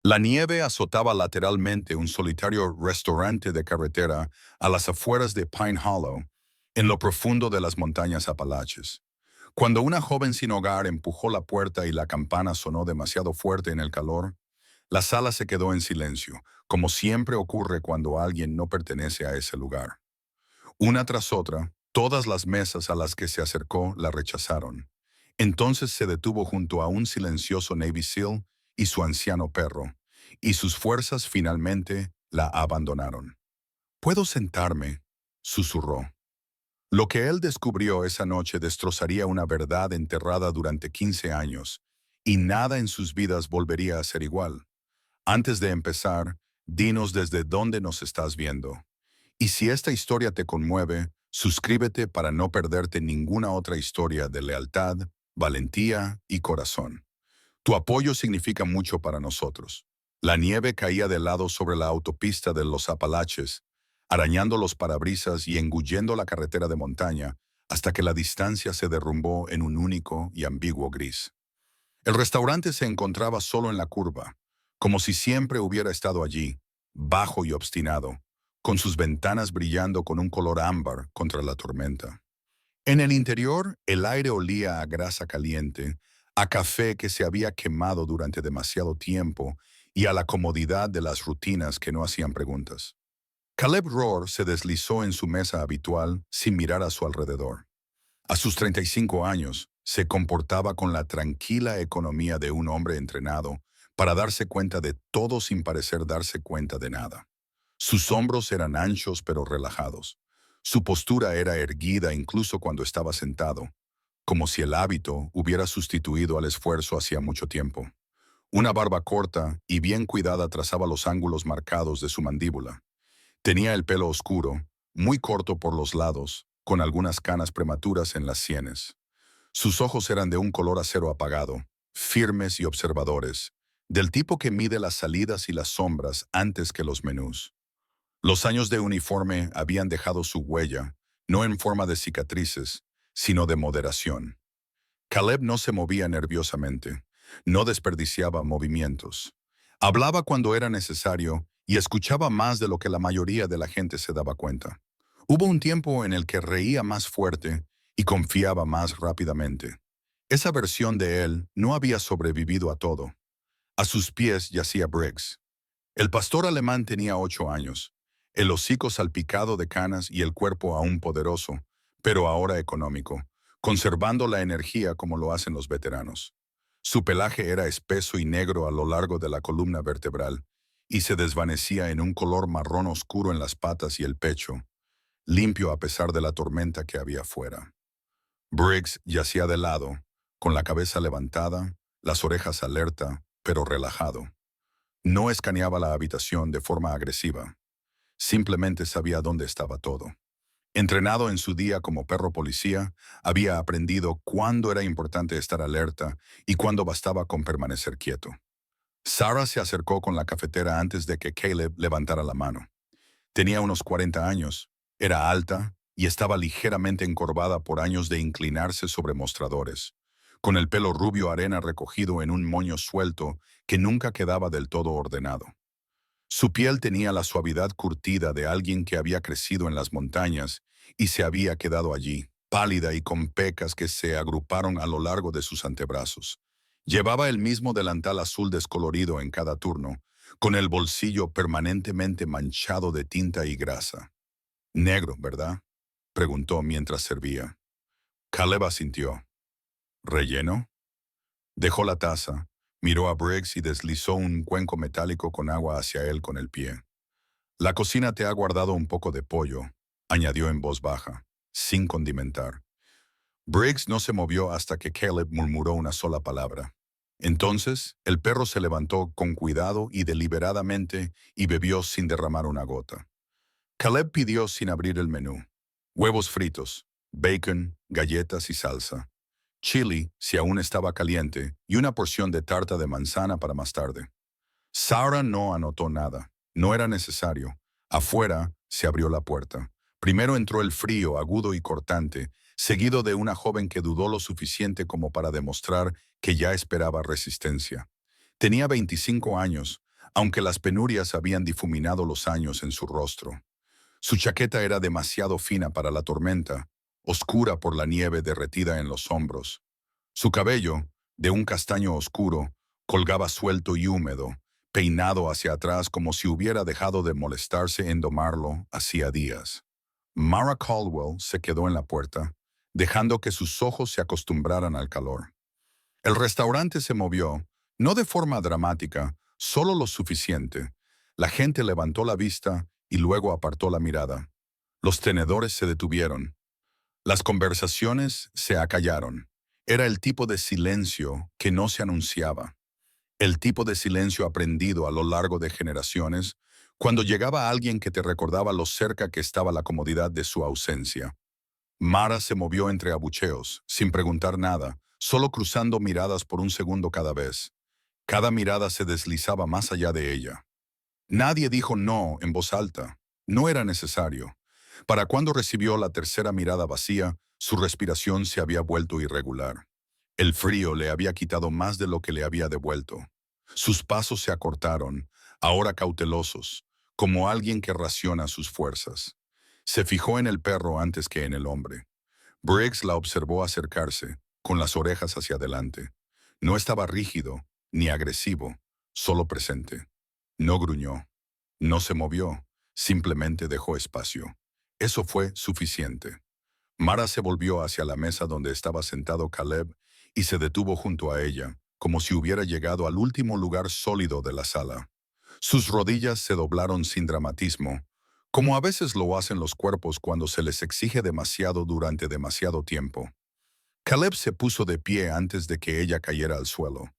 La nieve azotaba lateralmente un solitario restaurante de carretera a las afueras de Pine Hollow, en lo profundo de las montañas Apalaches. Cuando una joven sin hogar empujó la puerta y la campana sonó demasiado fuerte en el calor, la sala se quedó en silencio, como siempre ocurre cuando alguien no pertenece a ese lugar. Una tras otra, todas las mesas a las que se acercó la rechazaron. Entonces se detuvo junto a un silencioso Navy SEAL y su anciano perro, y sus fuerzas finalmente la abandonaron. «¿Puedo sentarme?», susurró. Lo que él descubrió esa noche destrozaría una verdad enterrada durante 15 años, y nada en sus vidas volvería a ser igual. Antes de empezar, dinos desde dónde nos estás viendo. Y si esta historia te conmueve, suscríbete para no perderte ninguna otra historia de lealtad, valentía y corazón. Tu apoyo significa mucho para nosotros. La nieve caía de lado sobre la autopista de los Apalaches, arañando los parabrisas y engullendo la carretera de montaña, hasta que la distancia se derrumbó en un único y ambiguo gris. El restaurante se encontraba solo en la curva, como si siempre hubiera estado allí, bajo y obstinado, con sus ventanas brillando con un color ámbar contra la tormenta. En el interior, el aire olía a grasa caliente, a café que se había quemado durante demasiado tiempo y a la comodidad de las rutinas que no hacían preguntas. Caleb Rohr se deslizó en su mesa habitual sin mirar a su alrededor. A sus 35 años, se comportaba con la tranquila economía de un hombre entrenado para darse cuenta de todo sin parecer darse cuenta de nada. Sus hombros eran anchos pero relajados. Su postura era erguida incluso cuando estaba sentado, como si el hábito hubiera sustituido al esfuerzo hacía mucho tiempo. Una barba corta y bien cuidada trazaba los ángulos marcados de su mandíbula. Tenía el pelo oscuro, muy corto por los lados, con algunas canas prematuras en las sienes. Sus ojos eran de un color acero apagado, firmes y observadores, del tipo que mide las salidas y las sombras antes que los menús. Los años de uniforme habían dejado su huella, no en forma de cicatrices, sino de moderación. Caleb no se movía nerviosamente, no desperdiciaba movimientos. Hablaba cuando era necesario y escuchaba más de lo que la mayoría de la gente se daba cuenta. Hubo un tiempo en el que reía más fuerte y confiaba más rápidamente. Esa versión de él no había sobrevivido a todo. A sus pies yacía Briggs. El pastor alemán tenía 8 años, el hocico salpicado de canas y el cuerpo aún poderoso, pero ahora económico, conservando la energía como lo hacen los veteranos. Su pelaje era espeso y negro a lo largo de la columna vertebral y se desvanecía en un color marrón oscuro en las patas y el pecho, limpio a pesar de la tormenta que había fuera. Briggs yacía de lado, con la cabeza levantada, las orejas alerta, pero relajado. No escaneaba la habitación de forma agresiva. Simplemente sabía dónde estaba todo. Entrenado en su día como perro policía, había aprendido cuándo era importante estar alerta y cuándo bastaba con permanecer quieto. Sarah se acercó con la cafetera antes de que Caleb levantara la mano. Tenía unos 40 años, era alta y estaba ligeramente encorvada por años de inclinarse sobre mostradores, con el pelo rubio arena recogido en un moño suelto que nunca quedaba del todo ordenado. Su piel tenía la suavidad curtida de alguien que había crecido en las montañas y se había quedado allí, pálida y con pecas que se agruparon a lo largo de sus antebrazos. Llevaba el mismo delantal azul descolorido en cada turno, con el bolsillo permanentemente manchado de tinta y grasa. «Negro, ¿verdad?», preguntó mientras servía. Caleb asintió. «¿Relleno?». Dejó la taza, miró a Briggs y deslizó un cuenco metálico con agua hacia él con el pie. «La cocina te ha guardado un poco de pollo», añadió en voz baja, sin condimentar. Briggs no se movió hasta que Caleb murmuró una sola palabra. Entonces, el perro se levantó con cuidado y deliberadamente y bebió sin derramar una gota. Caleb pidió sin abrir el menú: huevos fritos, bacon, galletas y salsa, chili si aún estaba caliente y una porción de tarta de manzana para más tarde. Sarah no anotó nada. No era necesario. Afuera se abrió la puerta. Primero entró el frío, agudo y cortante, seguido de una joven que dudó lo suficiente como para demostrar que ya esperaba resistencia. Tenía 25 años, aunque las penurias habían difuminado los años en su rostro. Su chaqueta era demasiado fina para la tormenta, oscura por la nieve derretida en los hombros. Su cabello, de un castaño oscuro, colgaba suelto y húmedo, peinado hacia atrás como si hubiera dejado de molestarse en domarlo hacía días. Mara Caldwell se quedó en la puerta, dejando que sus ojos se acostumbraran al calor. El restaurante se movió, no de forma dramática, solo lo suficiente. La gente levantó la vista y luego apartó la mirada. Los tenedores se detuvieron. Las conversaciones se acallaron. Era el tipo de silencio que no se anunciaba. El tipo de silencio aprendido a lo largo de generaciones cuando llegaba alguien que te recordaba lo cerca que estaba la comodidad de su ausencia. Mara se movió entre abucheos, sin preguntar nada, solo cruzando miradas por un segundo cada vez. Cada mirada se deslizaba más allá de ella. Nadie dijo no en voz alta. No era necesario. Para cuando recibió la tercera mirada vacía, su respiración se había vuelto irregular. El frío le había quitado más de lo que le había devuelto. Sus pasos se acortaron, ahora cautelosos, como alguien que raciona sus fuerzas. Se fijó en el perro antes que en el hombre. Briggs la observó acercarse, con las orejas hacia adelante. No estaba rígido, ni agresivo, solo presente. No gruñó, no se movió, simplemente dejó espacio. Eso fue suficiente. Mara se volvió hacia la mesa donde estaba sentado Caleb y se detuvo junto a ella, como si hubiera llegado al último lugar sólido de la sala. Sus rodillas se doblaron sin dramatismo, como a veces lo hacen los cuerpos cuando se les exige demasiado durante demasiado tiempo. Caleb se puso de pie antes de que ella cayera al suelo.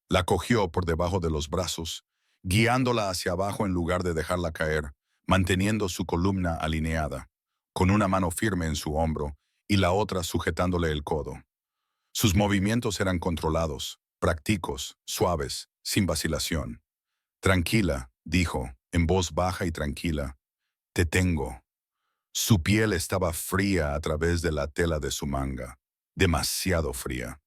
La cogió por debajo de los brazos, guiándola hacia abajo en lugar de dejarla caer, manteniendo su columna alineada, con una mano firme en su hombro y la otra sujetándole el codo. Sus movimientos eran controlados, prácticos, suaves, sin vacilación. Tranquila, dijo, en voz baja y tranquila. Te tengo. Su piel estaba fría a través de la tela de su manga, demasiado fría.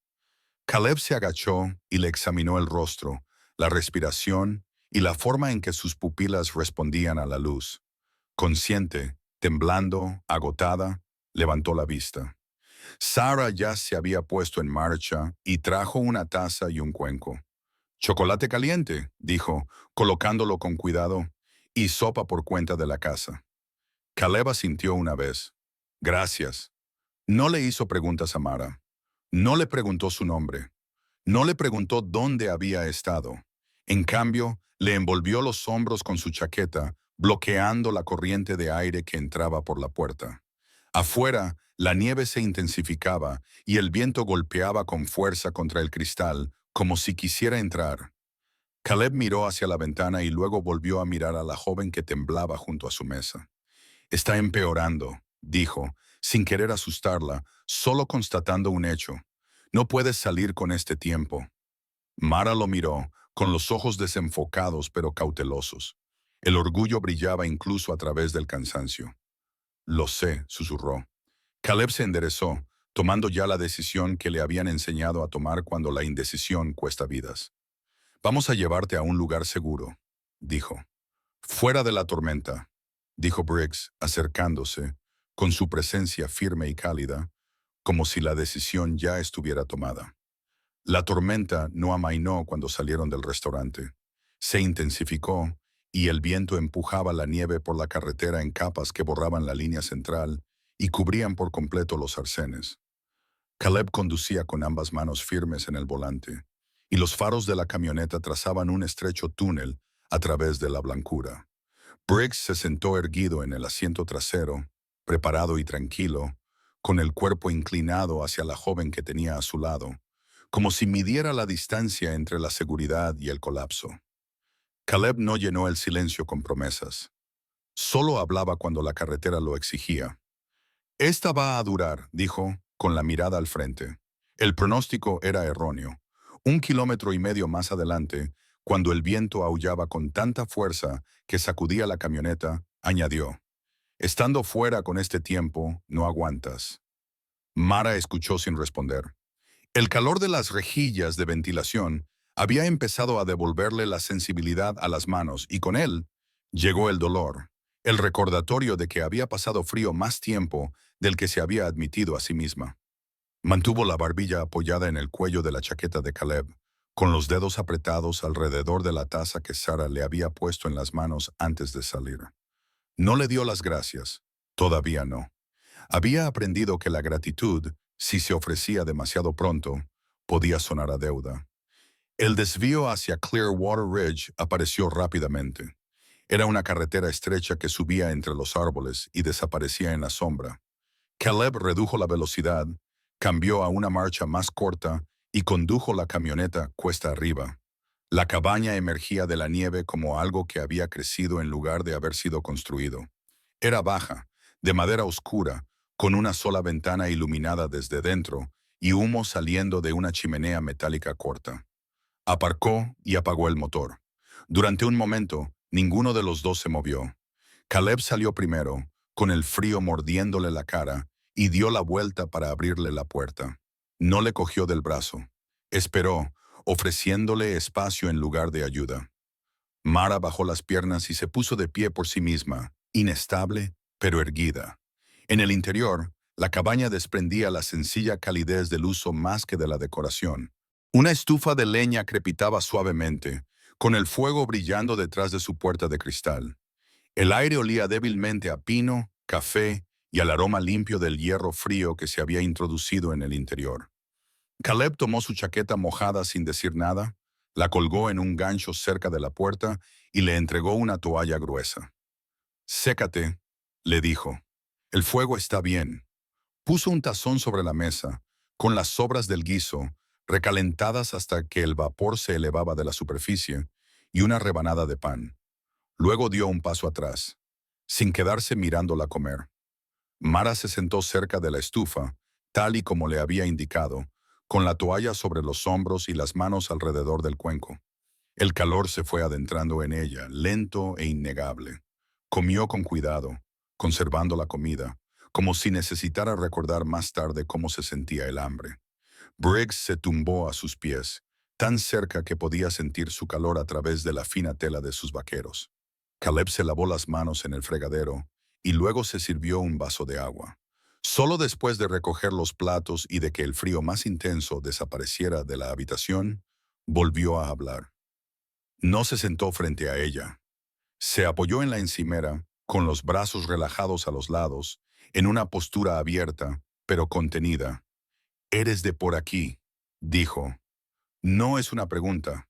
Caleb se agachó y le examinó el rostro, la respiración y la forma en que sus pupilas respondían a la luz. Consciente, temblando, agotada, levantó la vista. Sarah ya se había puesto en marcha y trajo una taza y un cuenco. «Chocolate caliente», dijo, colocándolo con cuidado, «y sopa por cuenta de la casa». Caleb asintió una vez. «Gracias». No le hizo preguntas a Mara. No le preguntó su nombre. No le preguntó dónde había estado. En cambio, le envolvió los hombros con su chaqueta, bloqueando la corriente de aire que entraba por la puerta. Afuera, la nieve se intensificaba y el viento golpeaba con fuerza contra el cristal, como si quisiera entrar. Caleb miró hacia la ventana y luego volvió a mirar a la joven que temblaba junto a su mesa. «Está empeorando», dijo, sin querer asustarla, solo constatando un hecho. «No puedes salir con este tiempo». Mara lo miró, con los ojos desenfocados pero cautelosos. El orgullo brillaba incluso a través del cansancio. «Lo sé», susurró. Caleb se enderezó, tomando ya la decisión que le habían enseñado a tomar cuando la indecisión cuesta vidas. «Vamos a llevarte a un lugar seguro», dijo. «Fuera de la tormenta», dijo Briggs, acercándose, con su presencia firme y cálida, como si la decisión ya estuviera tomada. La tormenta no amainó cuando salieron del restaurante. Se intensificó y el viento empujaba la nieve por la carretera en capas que borraban la línea central y cubrían por completo los arcenes. Caleb conducía con ambas manos firmes en el volante, y los faros de la camioneta trazaban un estrecho túnel a través de la blancura. Briggs se sentó erguido en el asiento trasero, preparado y tranquilo, con el cuerpo inclinado hacia la joven que tenía a su lado, como si midiera la distancia entre la seguridad y el colapso. Caleb no llenó el silencio con promesas. Solo hablaba cuando la carretera lo exigía. «Esta va a durar», dijo, con la mirada al frente. El pronóstico era erróneo. 1,5 kilómetros más adelante, cuando el viento aullaba con tanta fuerza que sacudía la camioneta, añadió, «Estando fuera con este tiempo, no aguantas». Mara escuchó sin responder. El calor de las rejillas de ventilación Había empezado a devolverle la sensibilidad a las manos y con él llegó el dolor, el recordatorio de que había pasado frío más tiempo del que se había admitido a sí misma. Mantuvo la barbilla apoyada en el cuello de la chaqueta de Caleb, con los dedos apretados alrededor de la taza que Sara le había puesto en las manos antes de salir. No le dio las gracias, todavía no. Había aprendido que la gratitud, si se ofrecía demasiado pronto, podía sonar a deuda. El desvío hacia Clearwater Ridge apareció rápidamente. Era una carretera estrecha que subía entre los árboles y desaparecía en la sombra. Caleb redujo la velocidad, cambió a una marcha más corta y condujo la camioneta cuesta arriba. La cabaña emergía de la nieve como algo que había crecido en lugar de haber sido construido. Era baja, de madera oscura, con una sola ventana iluminada desde dentro y humo saliendo de una chimenea metálica corta. Aparcó y apagó el motor. Durante un momento, ninguno de los dos se movió. Caleb salió primero, con el frío mordiéndole la cara, y dio la vuelta para abrirle la puerta. No le cogió del brazo. Esperó, ofreciéndole espacio en lugar de ayuda. Mara bajó las piernas y se puso de pie por sí misma, inestable, pero erguida. En el interior, la cabaña desprendía la sencilla calidez del uso más que de la decoración. Una estufa de leña crepitaba suavemente, con el fuego brillando detrás de su puerta de cristal. El aire olía débilmente a pino, café y al aroma limpio del hierro frío que se había introducido en el interior. Caleb tomó su chaqueta mojada sin decir nada, la colgó en un gancho cerca de la puerta y le entregó una toalla gruesa. «Sécate», le dijo. «El fuego está bien». Puso un tazón sobre la mesa, con las sobras del guiso, recalentadas hasta que el vapor se elevaba de la superficie, y una rebanada de pan. Luego dio un paso atrás, sin quedarse mirándola comer. Mara se sentó cerca de la estufa, tal y como le había indicado, con la toalla sobre los hombros y las manos alrededor del cuenco. El calor se fue adentrando en ella, lento e innegable. Comió con cuidado, conservando la comida, como si necesitara recordar más tarde cómo se sentía el hambre. Briggs se tumbó a sus pies, tan cerca que podía sentir su calor a través de la fina tela de sus vaqueros. Caleb se lavó las manos en el fregadero y luego se sirvió un vaso de agua. Solo después de recoger los platos y de que el frío más intenso desapareciera de la habitación, volvió a hablar. No se sentó frente a ella. Se apoyó en la encimera, con los brazos relajados a los lados, en una postura abierta, pero contenida. «Eres de por aquí», dijo. «No es una pregunta».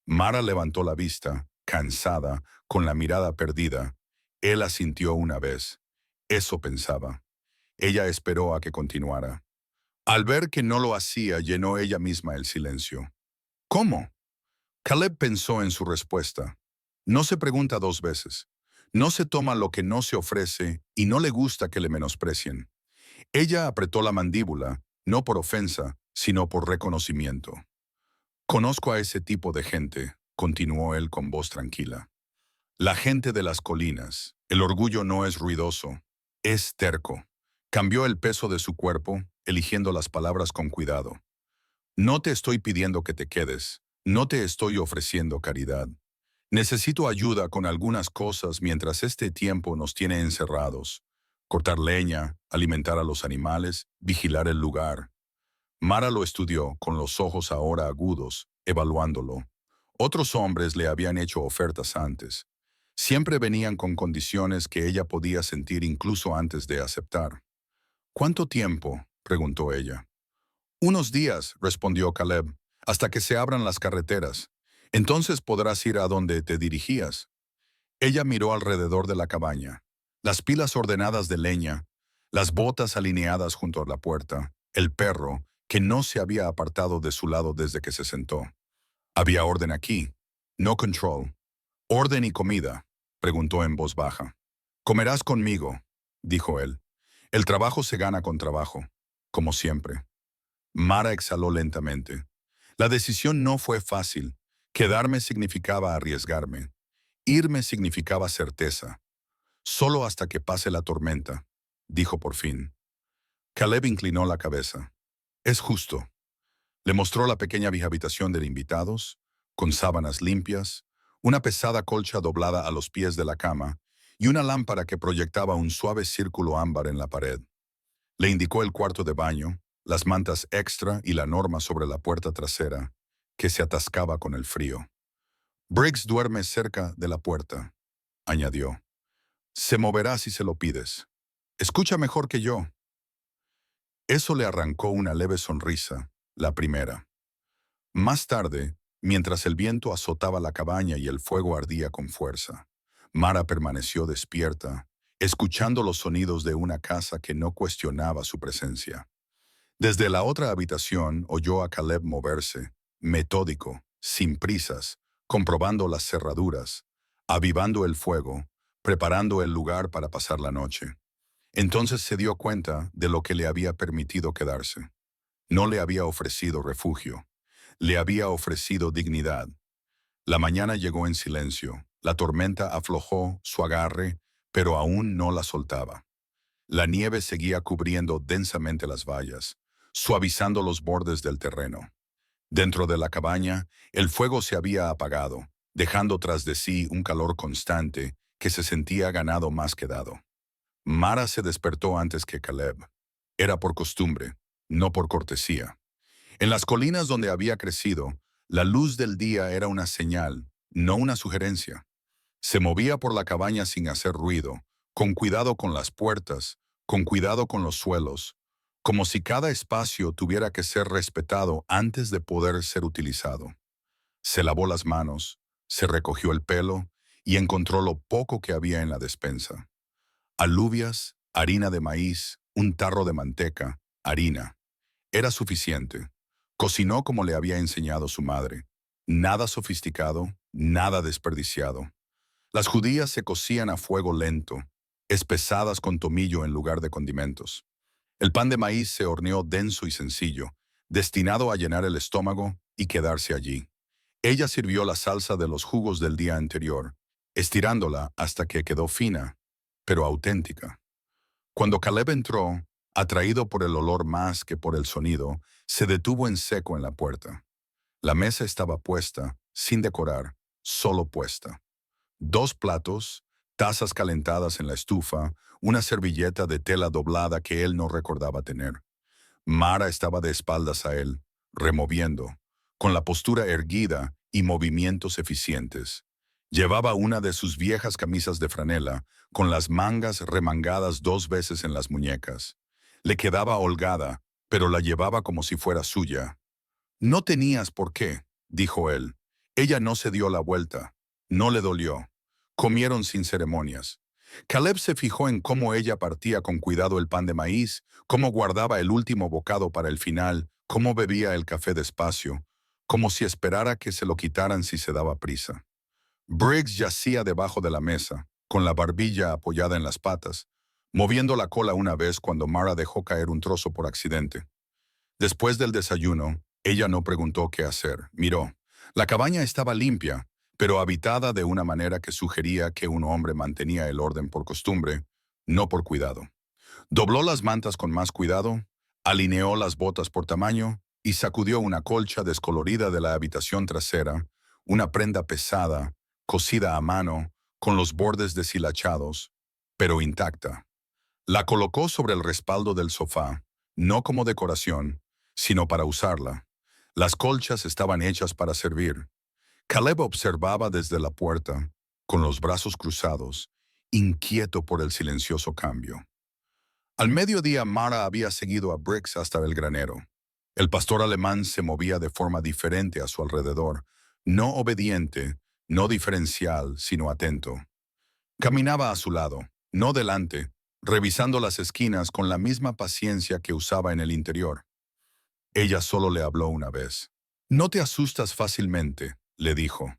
Mara levantó la vista, cansada, con la mirada perdida. Él asintió una vez. Eso pensaba. Ella esperó a que continuara. Al ver que no lo hacía, llenó ella misma el silencio. «¿Cómo?». Caleb pensó en su respuesta. No se pregunta dos veces. No se toma lo que no se ofrece y no le gusta que le menosprecien. Ella apretó la mandíbula, no por ofensa, sino por reconocimiento. «Conozco a ese tipo de gente», continuó él con voz tranquila. «La gente de las colinas. El orgullo no es ruidoso, es terco». Cambió el peso de su cuerpo, eligiendo las palabras con cuidado. «No te estoy pidiendo que te quedes. No te estoy ofreciendo caridad. Necesito ayuda con algunas cosas mientras este tiempo nos tiene encerrados. Cortar leña, alimentar a los animales, vigilar el lugar». Mara lo estudió, con los ojos ahora agudos, evaluándolo. Otros hombres le habían hecho ofertas antes. Siempre venían con condiciones que ella podía sentir incluso antes de aceptar. «¿Cuánto tiempo?», preguntó ella. «Unos días», respondió Caleb, «hasta que se abran las carreteras. Entonces podrás ir a donde te dirigías». Ella miró alrededor de la cabaña. Las pilas ordenadas de leña, las botas alineadas junto a la puerta, el perro, que no se había apartado de su lado desde que se sentó. «Había orden aquí. No control». «¿Orden y comida?», preguntó en voz baja. «Comerás conmigo», dijo él. «El trabajo se gana con trabajo, como siempre». Mara exhaló lentamente. La decisión no fue fácil. Quedarme significaba arriesgarme. Irme significaba certeza. «Solo hasta que pase la tormenta», dijo por fin. Caleb inclinó la cabeza. «Es justo». Le mostró la pequeña vieja habitación de invitados, con sábanas limpias, una pesada colcha doblada a los pies de la cama y una lámpara que proyectaba un suave círculo ámbar en la pared. Le indicó el cuarto de baño, las mantas extra y la norma sobre la puerta trasera, que se atascaba con el frío. Briggs duerme cerca de la puerta, añadió. Se moverá si se lo pides. Escucha mejor que yo. Eso le arrancó una leve sonrisa, la primera. Más tarde, mientras el viento azotaba la cabaña y el fuego ardía con fuerza, Mara permaneció despierta, escuchando los sonidos de una casa que no cuestionaba su presencia. Desde la otra habitación oyó a Caleb moverse, metódico, sin prisas, comprobando las cerraduras, avivando el fuego, preparando el lugar para pasar la noche. Entonces se dio cuenta de lo que le había permitido quedarse. No le había ofrecido refugio, le había ofrecido dignidad. La mañana llegó en silencio, la tormenta aflojó su agarre, pero aún no la soltaba. La nieve seguía cubriendo densamente las vallas, suavizando los bordes del terreno. Dentro de la cabaña, el fuego se había apagado, dejando tras de sí un calor constante que se sentía ganado más que dado. Mara se despertó antes que Caleb. Era por costumbre, no por cortesía. En las colinas donde había crecido, la luz del día era una señal, no una sugerencia. Se movía por la cabaña sin hacer ruido, con cuidado con las puertas, con cuidado con los suelos, como si cada espacio tuviera que ser respetado antes de poder ser utilizado. Se lavó las manos, se recogió el pelo y encontró lo poco que había en la despensa. Alubias, harina de maíz, un tarro de manteca, harina. Era suficiente. Cocinó como le había enseñado su madre. Nada sofisticado, nada desperdiciado. Las judías se cocían a fuego lento, espesadas con tomillo en lugar de condimentos. El pan de maíz se horneó denso y sencillo, destinado a llenar el estómago y quedarse allí. Ella sirvió la salsa de los jugos del día anterior, estirándola hasta que quedó fina, pero auténtica. Cuando Caleb entró, atraído por el olor más que por el sonido, se detuvo en seco en la puerta. La mesa estaba puesta, sin decorar, solo puesta. 2 platos, tazas calentadas en la estufa, una servilleta de tela doblada que él no recordaba tener. Mara estaba de espaldas a él, removiendo, con la postura erguida y movimientos eficientes. Llevaba una de sus viejas camisas de franela, con las mangas remangadas 2 veces en las muñecas. Le quedaba holgada, pero la llevaba como si fuera suya. No tenías por qué, dijo él. Ella no se dio la vuelta. No le dolió. Comieron sin ceremonias. Caleb se fijó en cómo ella partía con cuidado el pan de maíz, cómo guardaba el último bocado para el final, cómo bebía el café despacio, como si esperara que se lo quitaran si se daba prisa. Briggs yacía debajo de la mesa, con la barbilla apoyada en las patas, moviendo la cola una vez cuando Mara dejó caer un trozo por accidente. Después del desayuno, ella no preguntó qué hacer, miró. La cabaña estaba limpia, pero habitada de una manera que sugería que un hombre mantenía el orden por costumbre, no por cuidado. Dobló las mantas con más cuidado, alineó las botas por tamaño y sacudió una colcha descolorida de la habitación trasera, una prenda pesada, cosida a mano, con los bordes deshilachados, pero intacta. La colocó sobre el respaldo del sofá, no como decoración, sino para usarla. Las colchas estaban hechas para servir. Caleb observaba desde la puerta, con los brazos cruzados, inquieto por el silencioso cambio. Al mediodía Mara había seguido a Briggs hasta el granero. El pastor alemán se movía de forma diferente a su alrededor, no obediente, no diferencial, sino atento. Caminaba a su lado, no delante, revisando las esquinas con la misma paciencia que usaba en el interior. Ella solo le habló una vez. «No te asustas fácilmente», le dijo.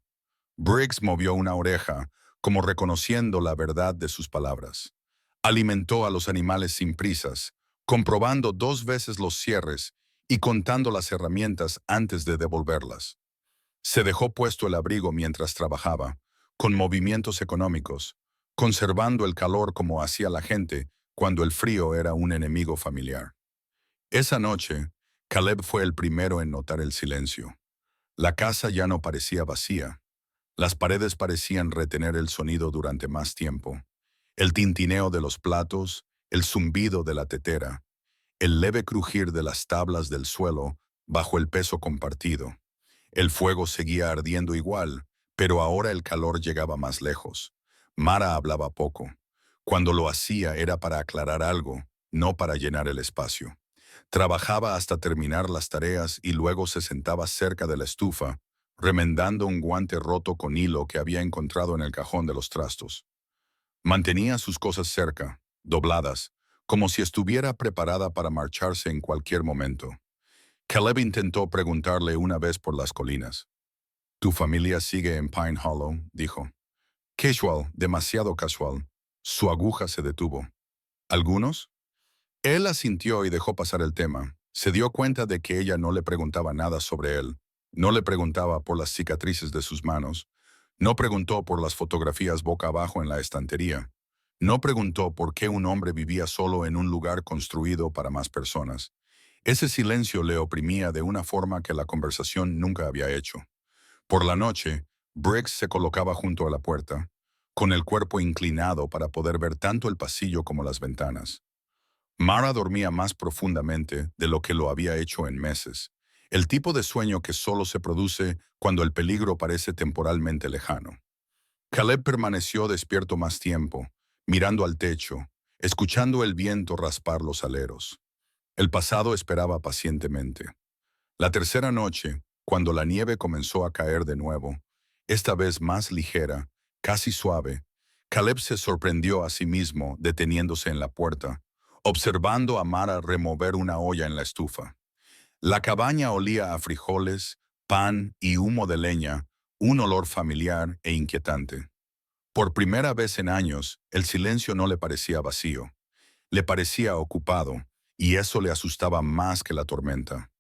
Briggs movió una oreja, como reconociendo la verdad de sus palabras. Alimentó a los animales sin prisas, comprobando 2 veces los cierres y contando las herramientas antes de devolverlas. Se dejó puesto el abrigo mientras trabajaba, con movimientos económicos, conservando el calor como hacía la gente cuando el frío era un enemigo familiar. Esa noche, Caleb fue el primero en notar el silencio. La casa ya no parecía vacía. Las paredes parecían retener el sonido durante más tiempo. El tintineo de los platos, el zumbido de la tetera, el leve crujir de las tablas del suelo bajo el peso compartido. El fuego seguía ardiendo igual, pero ahora el calor llegaba más lejos. Mara hablaba poco. Cuando lo hacía era para aclarar algo, no para llenar el espacio. Trabajaba hasta terminar las tareas y luego se sentaba cerca de la estufa, remendando un guante roto con hilo que había encontrado en el cajón de los trastos. Mantenía sus cosas cerca, dobladas, como si estuviera preparada para marcharse en cualquier momento. Caleb intentó preguntarle una vez por las colinas. «¿Tu familia sigue en Pine Hollow?», dijo. Casual, demasiado casual. Su aguja se detuvo. ¿Algunos? Él asintió y dejó pasar el tema. Se dio cuenta de que ella no le preguntaba nada sobre él. No le preguntaba por las cicatrices de sus manos. No preguntó por las fotografías boca abajo en la estantería. No preguntó por qué un hombre vivía solo en un lugar construido para más personas. Ese silencio le oprimía de una forma que la conversación nunca había hecho. Por la noche, Briggs se colocaba junto a la puerta, con el cuerpo inclinado para poder ver tanto el pasillo como las ventanas. Mara dormía más profundamente de lo que lo había hecho en meses, el tipo de sueño que solo se produce cuando el peligro parece temporalmente lejano. Caleb permaneció despierto más tiempo, mirando al techo, escuchando el viento raspar los aleros. El pasado esperaba pacientemente. La tercera noche, cuando la nieve comenzó a caer de nuevo, esta vez más ligera, casi suave, Caleb se sorprendió a sí mismo deteniéndose en la puerta, observando a Mara remover una olla en la estufa. La cabaña olía a frijoles, pan y humo de leña, un olor familiar e inquietante. Por primera vez en años, el silencio no le parecía vacío, le parecía ocupado, y eso le asustaba más que la tormenta.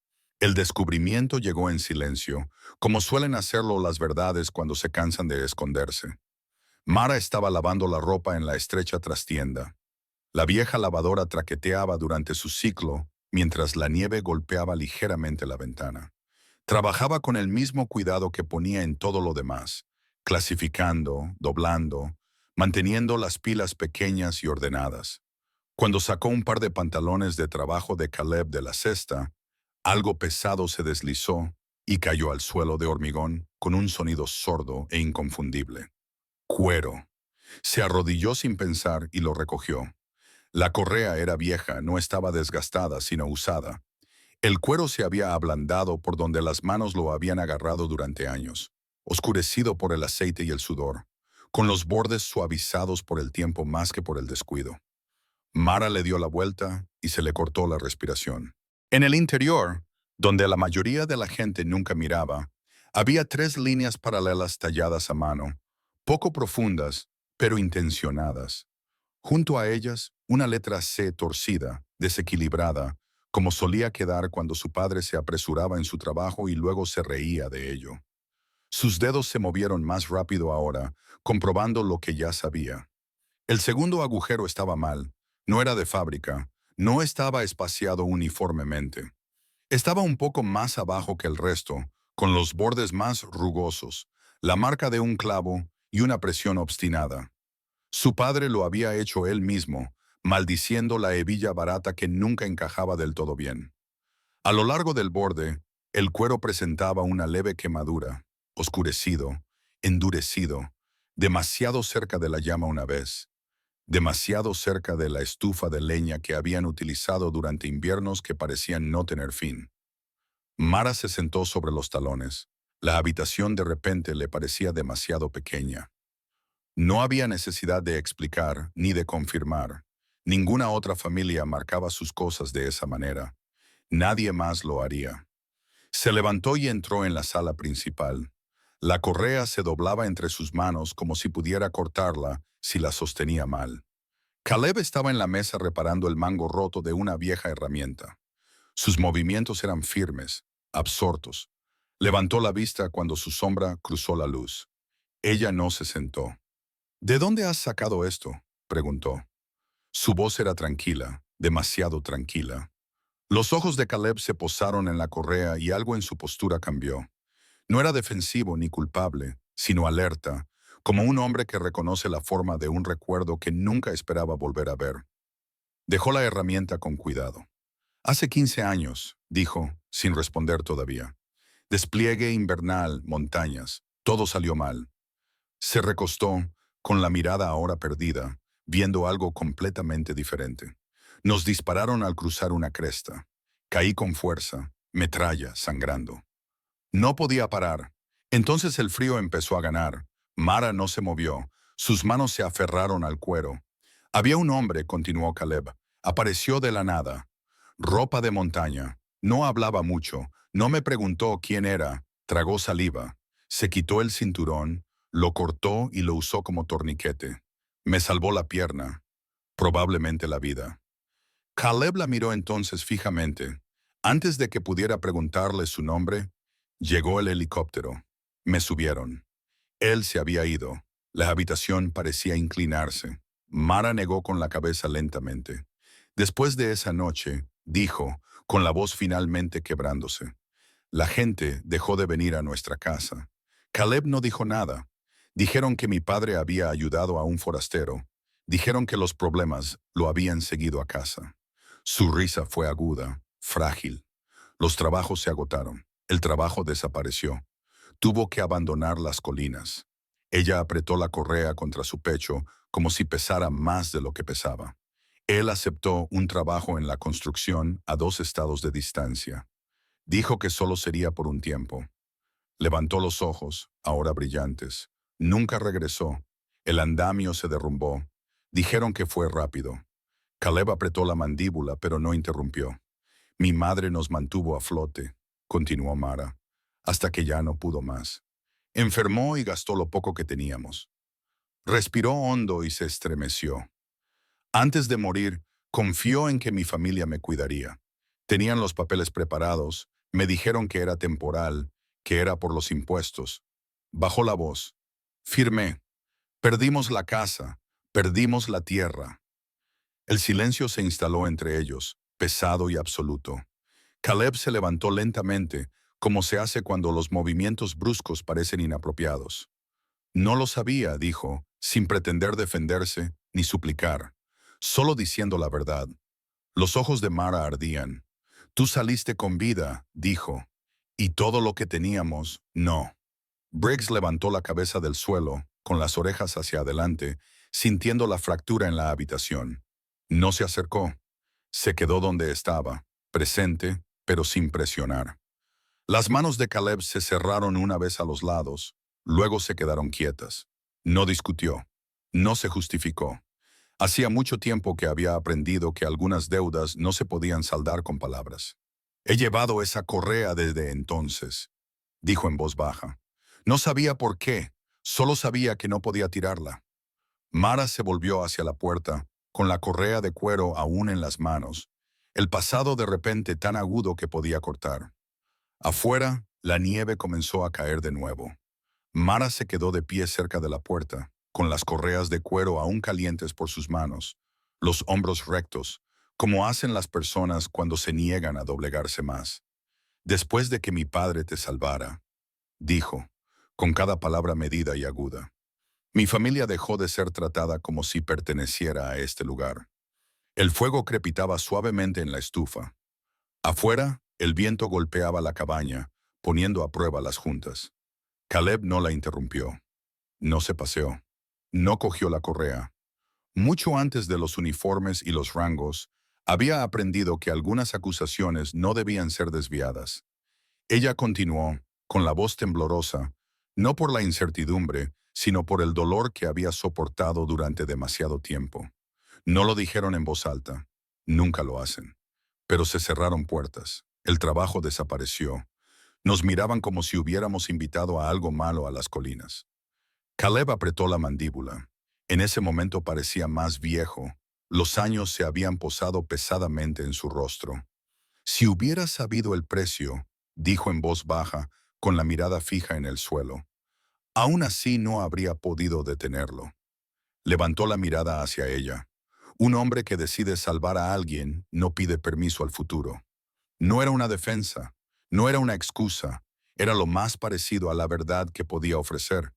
El descubrimiento llegó en silencio, como suelen hacerlo las verdades cuando se cansan de esconderse. Mara estaba lavando la ropa en la estrecha trastienda. La vieja lavadora traqueteaba durante su ciclo mientras la nieve golpeaba ligeramente la ventana. Trabajaba con el mismo cuidado que ponía en todo lo demás, clasificando, doblando, manteniendo las pilas pequeñas y ordenadas. Cuando sacó un par de pantalones de trabajo de Caleb de la cesta, algo pesado se deslizó y cayó al suelo de hormigón con un sonido sordo e inconfundible. Cuero. Se arrodilló sin pensar y lo recogió. La correa era vieja, no estaba desgastada, sino usada. El cuero se había ablandado por donde las manos lo habían agarrado durante años, oscurecido por el aceite y el sudor, con los bordes suavizados por el tiempo más que por el descuido. Mara le dio la vuelta y se le cortó la respiración. En el interior, donde la mayoría de la gente nunca miraba, había 3 líneas paralelas talladas a mano, poco profundas, pero intencionadas. Junto a ellas, una letra C torcida, desequilibrada, como solía quedar cuando su padre se apresuraba en su trabajo y luego se reía de ello. Sus dedos se movieron más rápido ahora, comprobando lo que ya sabía. El segundo agujero estaba mal, no era de fábrica, no estaba espaciado uniformemente. Estaba un poco más abajo que el resto, con los bordes más rugosos, la marca de un clavo y una presión obstinada. Su padre lo había hecho él mismo, maldiciendo la hebilla barata que nunca encajaba del todo bien. A lo largo del borde, el cuero presentaba una leve quemadura, oscurecido, endurecido, demasiado cerca de la llama una vez, demasiado cerca de la estufa de leña que habían utilizado durante inviernos que parecían no tener fin. Mara se sentó sobre los talones. La habitación de repente le parecía demasiado pequeña. No había necesidad de explicar ni de confirmar. Ninguna otra familia marcaba sus cosas de esa manera. Nadie más lo haría. Se levantó y entró en la sala principal. La correa se doblaba entre sus manos como si pudiera cortarla si la sostenía mal. Caleb estaba en la mesa reparando el mango roto de una vieja herramienta. Sus movimientos eran firmes, absortos. Levantó la vista cuando su sombra cruzó la luz. Ella no se sentó. «¿De dónde has sacado esto?», preguntó. Su voz era tranquila, demasiado tranquila. Los ojos de Caleb se posaron en la correa y algo en su postura cambió. No era defensivo ni culpable, sino alerta, como un hombre que reconoce la forma de un recuerdo que nunca esperaba volver a ver. Dejó la herramienta con cuidado. Hace 15 años, dijo, sin responder todavía. Despliegue invernal, montañas. Todo salió mal. Se recostó, con la mirada ahora perdida, viendo algo completamente diferente. Nos dispararon al cruzar una cresta. Caí con fuerza, metralla, sangrando. No podía parar. Entonces el frío empezó a ganar. Mara no se movió. Sus manos se aferraron al cuero. Había un hombre, continuó Caleb. Apareció de la nada. Ropa de montaña. No hablaba mucho. No me preguntó quién era. Tragó saliva. Se quitó el cinturón, lo cortó y lo usó como torniquete. Me salvó la pierna. Probablemente la vida. Caleb la miró entonces fijamente. Antes de que pudiera preguntarle su nombre, llegó el helicóptero. Me subieron. Él se había ido. La habitación parecía inclinarse. Mara negó con la cabeza lentamente. Después de esa noche, dijo, con la voz finalmente quebrándose, la gente dejó de venir a nuestra casa. Caleb no dijo nada. Dijeron que mi padre había ayudado a un forastero. Dijeron que los problemas lo habían seguido a casa. Su risa fue aguda, frágil. Los trabajos se agotaron. El trabajo desapareció. Tuvo que abandonar las colinas. Ella apretó la correa contra su pecho como si pesara más de lo que pesaba. Él aceptó un trabajo en la construcción a 2 estados de distancia. Dijo que solo sería por un tiempo. Levantó los ojos, ahora brillantes. Nunca regresó. El andamio se derrumbó. Dijeron que fue rápido. Caleb apretó la mandíbula, pero no interrumpió. Mi madre nos mantuvo a flote, continuó Mara, hasta que ya no pudo más. Enfermó y gastó lo poco que teníamos. Respiró hondo y se estremeció. Antes de morir, confió en que mi familia me cuidaría. Tenían los papeles preparados, me dijeron que era temporal, que era por los impuestos. Bajó la voz. Firmé. Perdimos la casa, perdimos la tierra. El silencio se instaló entre ellos, pesado y absoluto. Caleb se levantó lentamente, como se hace cuando los movimientos bruscos parecen inapropiados. No lo sabía, dijo, sin pretender defenderse ni suplicar, solo diciendo la verdad. Los ojos de Mara ardían. Tú saliste con vida, dijo, y todo lo que teníamos, no. Briggs levantó la cabeza del suelo, con las orejas hacia adelante, sintiendo la fractura en la habitación. No se acercó. Se quedó donde estaba, presente, pero sin presionar. Las manos de Caleb se cerraron una vez a los lados, luego se quedaron quietas. No discutió. No se justificó. Hacía mucho tiempo que había aprendido que algunas deudas no se podían saldar con palabras. He llevado esa correa desde entonces, dijo en voz baja. No sabía por qué, solo sabía que no podía tirarla. Mara se volvió hacia la puerta, con la correa de cuero aún en las manos, el pasado de repente tan agudo que podía cortar. Afuera, la nieve comenzó a caer de nuevo. Mara se quedó de pie cerca de la puerta, con las correas de cuero aún calientes por sus manos, los hombros rectos, como hacen las personas cuando se niegan a doblegarse más. Después de que mi padre te salvara, dijo, con cada palabra medida y aguda, mi familia dejó de ser tratada como si perteneciera a este lugar. El fuego crepitaba suavemente en la estufa. Afuera, el viento golpeaba la cabaña, poniendo a prueba las juntas. Caleb no la interrumpió. No se paseó. No cogió la correa. Mucho antes de los uniformes y los rangos, había aprendido que algunas acusaciones no debían ser desviadas. Ella continuó, con la voz temblorosa, no por la incertidumbre, sino por el dolor que había soportado durante demasiado tiempo. No lo dijeron en voz alta. Nunca lo hacen. Pero se cerraron puertas. El trabajo desapareció. Nos miraban como si hubiéramos invitado a algo malo a las colinas. Caleb apretó la mandíbula. En ese momento parecía más viejo. Los años se habían posado pesadamente en su rostro. Si hubiera sabido el precio, dijo en voz baja, con la mirada fija en el suelo, aún así no habría podido detenerlo. Levantó la mirada hacia ella. Un hombre que decide salvar a alguien no pide permiso al futuro. No era una defensa, no era una excusa, era lo más parecido a la verdad que podía ofrecer.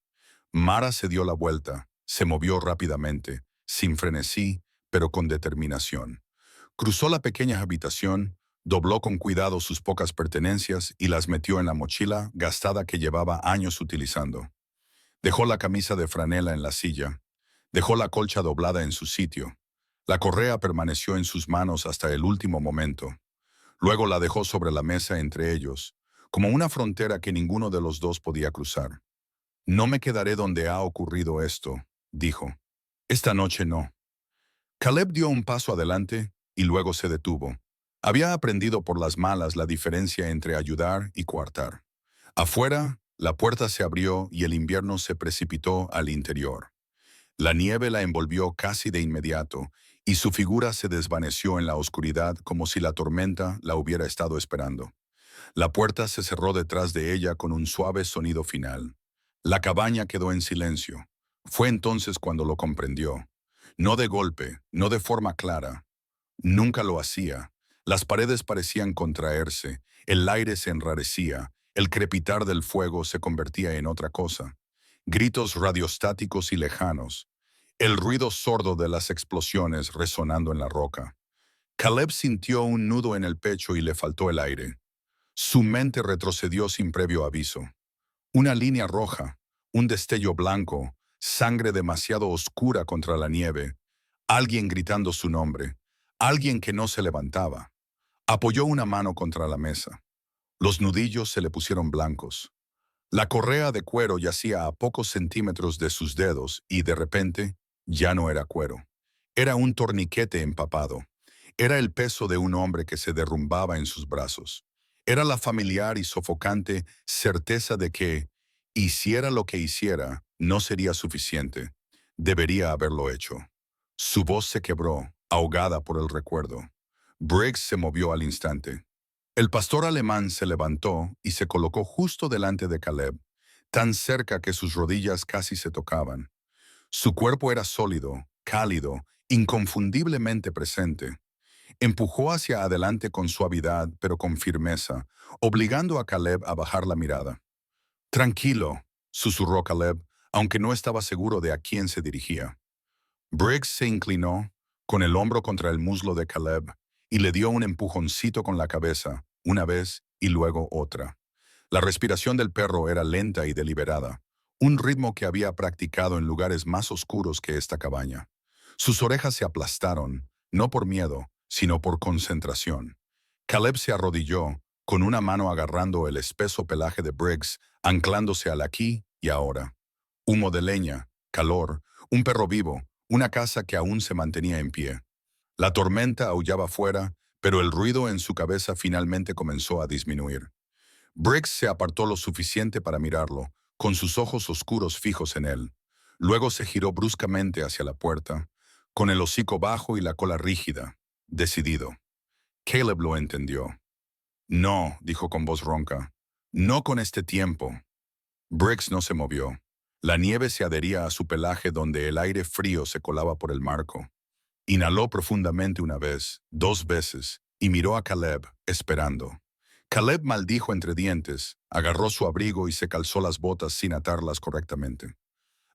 Mara se dio la vuelta, se movió rápidamente, sin frenesí, pero con determinación. Cruzó la pequeña habitación, dobló con cuidado sus pocas pertenencias y las metió en la mochila gastada que llevaba años utilizando. Dejó la camisa de franela en la silla, dejó la colcha doblada en su sitio. La correa permaneció en sus manos hasta el último momento. Luego la dejó sobre la mesa entre ellos, como una frontera que ninguno de los dos podía cruzar. No me quedaré donde ha ocurrido esto, dijo. Esta noche no. Caleb dio un paso adelante y luego se detuvo. Había aprendido por las malas la diferencia entre ayudar y coartar. Afuera, la puerta se abrió y el invierno se precipitó al interior. La nieve la envolvió casi de inmediato y su figura se desvaneció en la oscuridad como si la tormenta la hubiera estado esperando. La puerta se cerró detrás de ella con un suave sonido final. La cabaña quedó en silencio. Fue entonces cuando lo comprendió. No de golpe, no de forma clara. Nunca lo hacía. Las paredes parecían contraerse, el aire se enrarecía, el crepitar del fuego se convertía en otra cosa. Gritos radiostáticos y lejanos. El ruido sordo de las explosiones resonando en la roca. Caleb sintió un nudo en el pecho y le faltó el aire. Su mente retrocedió sin previo aviso. Una línea roja, un destello blanco, sangre demasiado oscura contra la nieve, alguien gritando su nombre, alguien que no se levantaba. Apoyó una mano contra la mesa. Los nudillos se le pusieron blancos. La correa de cuero yacía a pocos centímetros de sus dedos y, de repente, ya no era cuero. Era un torniquete empapado. Era el peso de un hombre que se derrumbaba en sus brazos. Era la familiar y sofocante certeza de que, hiciera lo que hiciera, no sería suficiente. Debería haberlo hecho. Su voz se quebró, ahogada por el recuerdo. Briggs se movió al instante. El pastor alemán se levantó y se colocó justo delante de Caleb, tan cerca que sus rodillas casi se tocaban. Su cuerpo era sólido, cálido, inconfundiblemente presente. Empujó hacia adelante con suavidad, pero con firmeza, obligando a Caleb a bajar la mirada. Tranquilo, susurró Caleb, aunque no estaba seguro de a quién se dirigía. Briggs se inclinó, con el hombro contra el muslo de Caleb, y le dio un empujoncito con la cabeza, una vez y luego otra. La respiración del perro era lenta y deliberada, un ritmo que había practicado en lugares más oscuros que esta cabaña. Sus orejas se aplastaron, no por miedo, sino por concentración. Caleb se arrodilló, con una mano agarrando el espeso pelaje de Briggs, anclándose al aquí y ahora. Humo de leña, calor, un perro vivo, una casa que aún se mantenía en pie. La tormenta aullaba fuera, pero el ruido en su cabeza finalmente comenzó a disminuir. Briggs se apartó lo suficiente para mirarlo, con sus ojos oscuros fijos en él. Luego se giró bruscamente hacia la puerta, con el hocico bajo y la cola rígida, decidido. Caleb lo entendió. No, dijo con voz ronca. No con este tiempo. Briggs no se movió. La nieve se adhería a su pelaje donde el aire frío se colaba por el marco. Inhaló profundamente una vez, dos veces, y miró a Caleb, esperando. Caleb maldijo entre dientes, agarró su abrigo y se calzó las botas sin atarlas correctamente.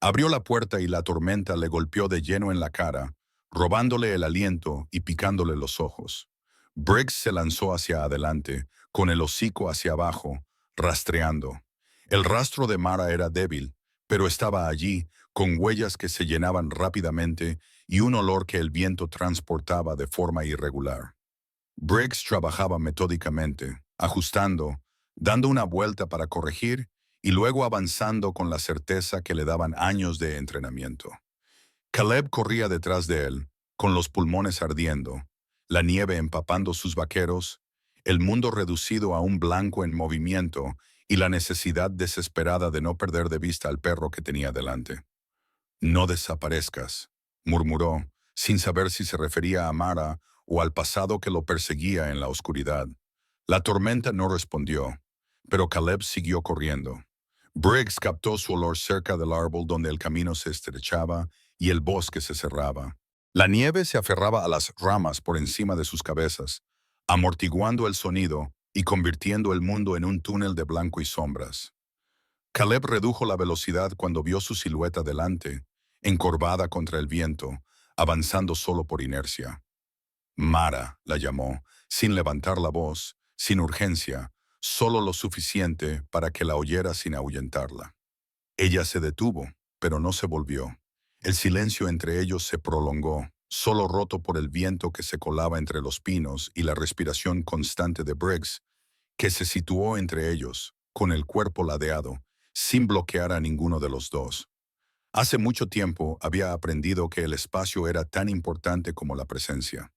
Abrió la puerta y la tormenta le golpeó de lleno en la cara, robándole el aliento y picándole los ojos. Briggs se lanzó hacia adelante, con el hocico hacia abajo, rastreando. El rastro de Mara era débil, pero estaba allí, con huellas que se llenaban rápidamente y un olor que el viento transportaba de forma irregular. Briggs trabajaba metódicamente, ajustando, dando una vuelta para corregir y luego avanzando con la certeza que le daban años de entrenamiento. Caleb corría detrás de él, con los pulmones ardiendo, la nieve empapando sus vaqueros, el mundo reducido a un blanco en movimiento y la necesidad desesperada de no perder de vista al perro que tenía delante. No desaparezcas, murmuró, sin saber si se refería a Mara o al pasado que lo perseguía en la oscuridad. La tormenta no respondió, pero Caleb siguió corriendo. Briggs captó su olor cerca del árbol donde el camino se estrechaba y el bosque se cerraba. La nieve se aferraba a las ramas por encima de sus cabezas, amortiguando el sonido y convirtiendo el mundo en un túnel de blanco y sombras. Caleb redujo la velocidad cuando vio su silueta delante, encorvada contra el viento, avanzando solo por inercia. Mara la llamó, sin levantar la voz, sin urgencia, solo lo suficiente para que la oyera sin ahuyentarla. Ella se detuvo, pero no se volvió. El silencio entre ellos se prolongó, solo roto por el viento que se colaba entre los pinos y la respiración constante de Briggs, que se situó entre ellos, con el cuerpo ladeado, sin bloquear a ninguno de los dos. Hace mucho tiempo había aprendido que el espacio era tan importante como la presencia.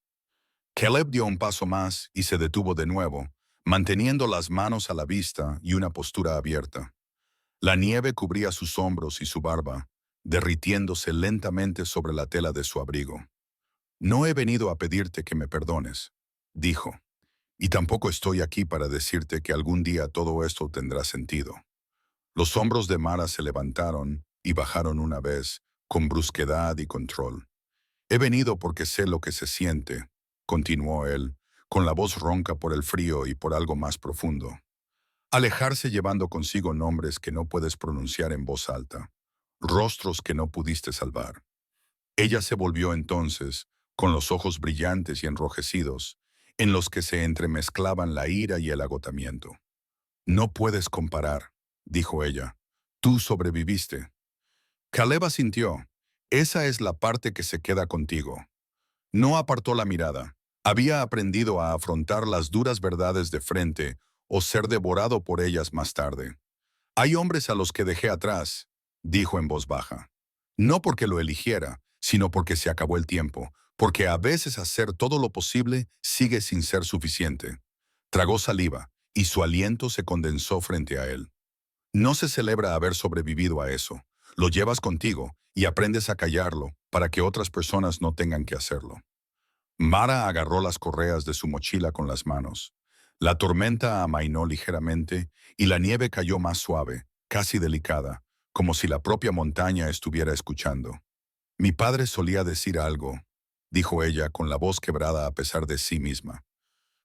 Caleb dio un paso más y se detuvo de nuevo, manteniendo las manos a la vista y una postura abierta. La nieve cubría sus hombros y su barba, derritiéndose lentamente sobre la tela de su abrigo. «No he venido a pedirte que me perdones», dijo, «y tampoco estoy aquí para decirte que algún día todo esto tendrá sentido». Los hombros de Mara se levantaron y bajaron una vez, con brusquedad y control. «He venido porque sé lo que se siente», continuó él, con la voz ronca por el frío y por algo más profundo. Alejarse llevando consigo nombres que no puedes pronunciar en voz alta, rostros que no pudiste salvar. Ella se volvió entonces, con los ojos brillantes y enrojecidos, en los que se entremezclaban la ira y el agotamiento. «No puedes comparar», dijo ella. «Tú sobreviviste». Caleb asintió. «Esa es la parte que se queda contigo». No apartó la mirada. Había aprendido a afrontar las duras verdades de frente o ser devorado por ellas más tarde. «Hay hombres a los que dejé atrás», dijo en voz baja. «No porque lo eligiera, sino porque se acabó el tiempo, porque a veces hacer todo lo posible sigue sin ser suficiente». Tragó saliva, y su aliento se condensó frente a él. No se celebra haber sobrevivido a eso. Lo llevas contigo y aprendes a callarlo para que otras personas no tengan que hacerlo. Mara agarró las correas de su mochila con las manos. La tormenta amainó ligeramente y la nieve cayó más suave, casi delicada, como si la propia montaña estuviera escuchando. «Mi padre solía decir algo», dijo ella con la voz quebrada a pesar de sí misma.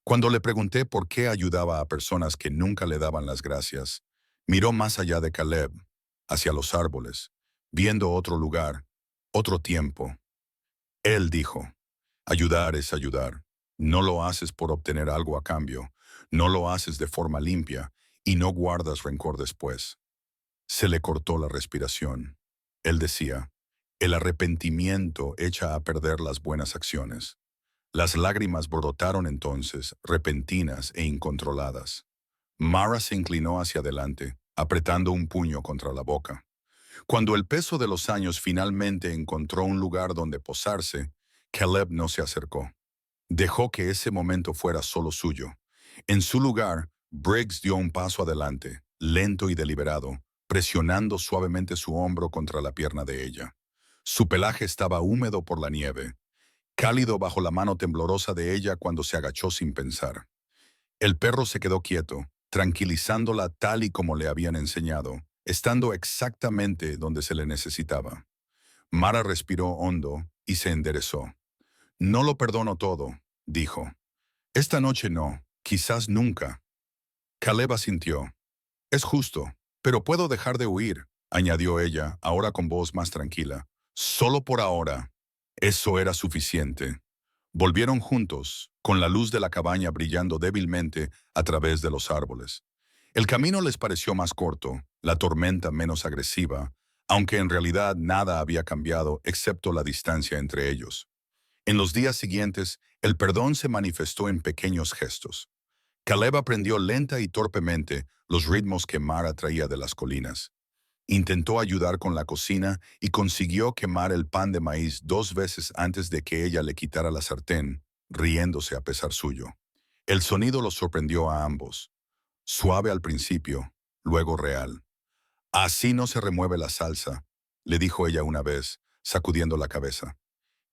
Cuando le pregunté por qué ayudaba a personas que nunca le daban las gracias, miró más allá de Caleb, hacia los árboles, viendo otro lugar, otro tiempo. Él dijo, «Ayudar es ayudar. No lo haces por obtener algo a cambio, no lo haces de forma limpia y no guardas rencor después». Se le cortó la respiración. Él decía, «El arrepentimiento echa a perder las buenas acciones». Las lágrimas brotaron entonces, repentinas e incontroladas. Mara se inclinó hacia adelante, apretando un puño contra la boca. Cuando el peso de los años finalmente encontró un lugar donde posarse, Caleb no se acercó. Dejó que ese momento fuera solo suyo. En su lugar, Briggs dio un paso adelante, lento y deliberado, presionando suavemente su hombro contra la pierna de ella. Su pelaje estaba húmedo por la nieve, cálido bajo la mano temblorosa de ella cuando se agachó sin pensar. El perro se quedó quieto, tranquilizándola tal y como le habían enseñado, estando exactamente donde se le necesitaba. Mara respiró hondo y se enderezó. «No lo perdono todo», dijo. «Esta noche no, quizás nunca». Caleb asintió. «Es justo, pero puedo dejar de huir», añadió ella, ahora con voz más tranquila. «Solo por ahora». Eso era suficiente. Volvieron juntos, con la luz de la cabaña brillando débilmente a través de los árboles. El camino les pareció más corto, la tormenta menos agresiva, aunque en realidad nada había cambiado excepto la distancia entre ellos. En los días siguientes, el perdón se manifestó en pequeños gestos. Caleb aprendió lenta y torpemente los ritmos que Mara traía de las colinas. Intentó ayudar con la cocina y consiguió quemar el pan de maíz 2 veces antes de que ella le quitara la sartén, riéndose a pesar suyo. El sonido los sorprendió a ambos. Suave al principio, luego real. «Así no se remueve la salsa», le dijo ella una vez, sacudiendo la cabeza.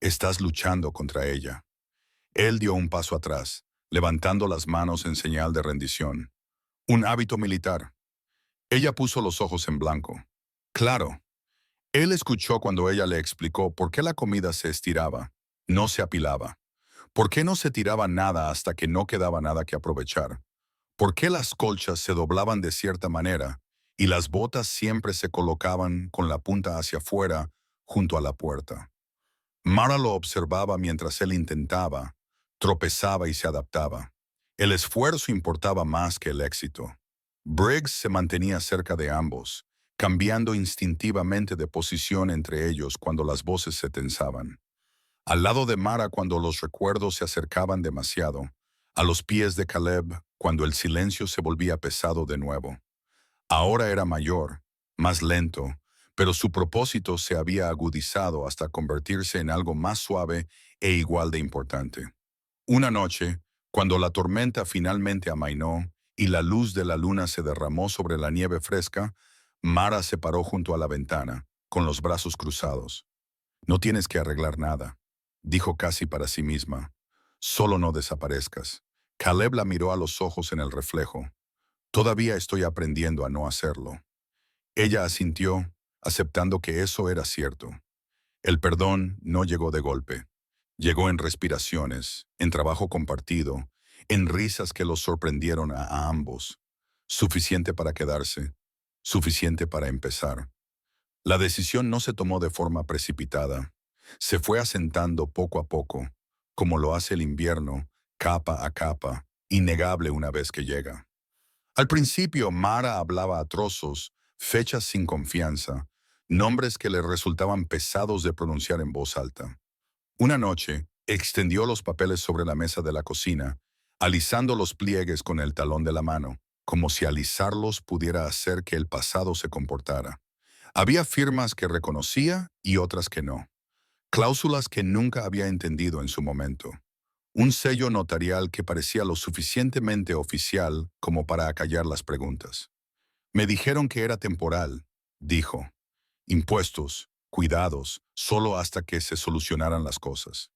«Estás luchando contra ella». Él dio un paso atrás, levantando las manos en señal de rendición. «Un hábito militar». Ella puso los ojos en blanco. «Claro». Él escuchó cuando ella le explicó por qué la comida se estiraba, no se apilaba. ¿Por qué no se tiraba nada hasta que no quedaba nada que aprovechar? ¿Por qué las colchas se doblaban de cierta manera y las botas siempre se colocaban con la punta hacia afuera junto a la puerta? Mara lo observaba mientras él intentaba, tropezaba y se adaptaba. El esfuerzo importaba más que el éxito. Briggs se mantenía cerca de ambos, cambiando instintivamente de posición entre ellos cuando las voces se tensaban. Al lado de Mara cuando los recuerdos se acercaban demasiado, a los pies de Caleb cuando el silencio se volvía pesado de nuevo. Ahora era mayor, más lento, pero su propósito se había agudizado hasta convertirse en algo más suave e igual de importante. Una noche, cuando la tormenta finalmente amainó y la luz de la luna se derramó sobre la nieve fresca, Mara se paró junto a la ventana, con los brazos cruzados. No tienes que arreglar nada, dijo casi para sí misma. Solo no desaparezcas. Caleb la miró a los ojos en el reflejo. Todavía estoy aprendiendo a no hacerlo. Ella asintió, aceptando que eso era cierto. El perdón no llegó de golpe. Llegó en respiraciones, en trabajo compartido, en risas que los sorprendieron a ambos. Suficiente para quedarse, suficiente para empezar. La decisión no se tomó de forma precipitada. Se fue asentando poco a poco, como lo hace el invierno, capa a capa, innegable una vez que llega. Al principio, Mara hablaba a trozos, fechas sin confianza, nombres que le resultaban pesados de pronunciar en voz alta. Una noche, extendió los papeles sobre la mesa de la cocina, alisando los pliegues con el talón de la mano, como si alisarlos pudiera hacer que el pasado se comportara. Había firmas que reconocía y otras que no. Cláusulas que nunca había entendido en su momento. Un sello notarial que parecía lo suficientemente oficial como para acallar las preguntas. Me dijeron que era temporal, dijo. Impuestos, cuidados, solo hasta que se solucionaran las cosas.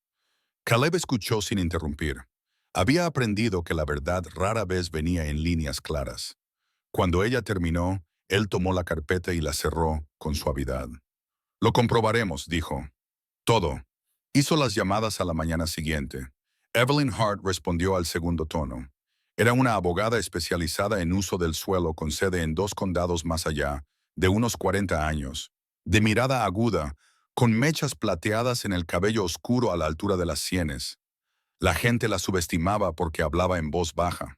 Caleb escuchó sin interrumpir. Había aprendido que la verdad rara vez venía en líneas claras. Cuando ella terminó, él tomó la carpeta y la cerró con suavidad. Lo comprobaremos, dijo. Todo. Hizo las llamadas a la mañana siguiente. Evelyn Hart respondió al segundo tono. Era una abogada especializada en uso del suelo con sede en 2 condados más allá, de unos 40 años, de mirada aguda, con mechas plateadas en el cabello oscuro a la altura de las sienes. La gente la subestimaba porque hablaba en voz baja.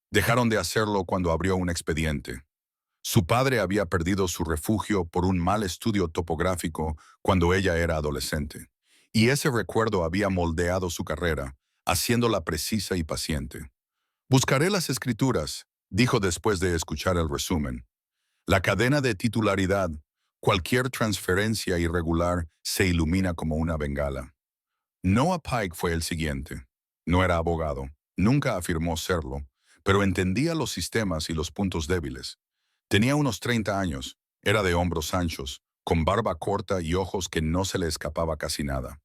Dejaron de hacerlo cuando abrió un expediente. Su padre había perdido su refugio por un mal estudio topográfico cuando ella era adolescente, y ese recuerdo había moldeado su carrera, haciéndola precisa y paciente. Buscaré las escrituras, dijo después de escuchar el resumen. La cadena de titularidad, cualquier transferencia irregular se ilumina como una bengala. Noah Pike fue el siguiente. No era abogado, nunca afirmó serlo, pero entendía los sistemas y los puntos débiles. Tenía unos 30 años, era de hombros anchos, con barba corta y ojos que no se le escapaba casi nada.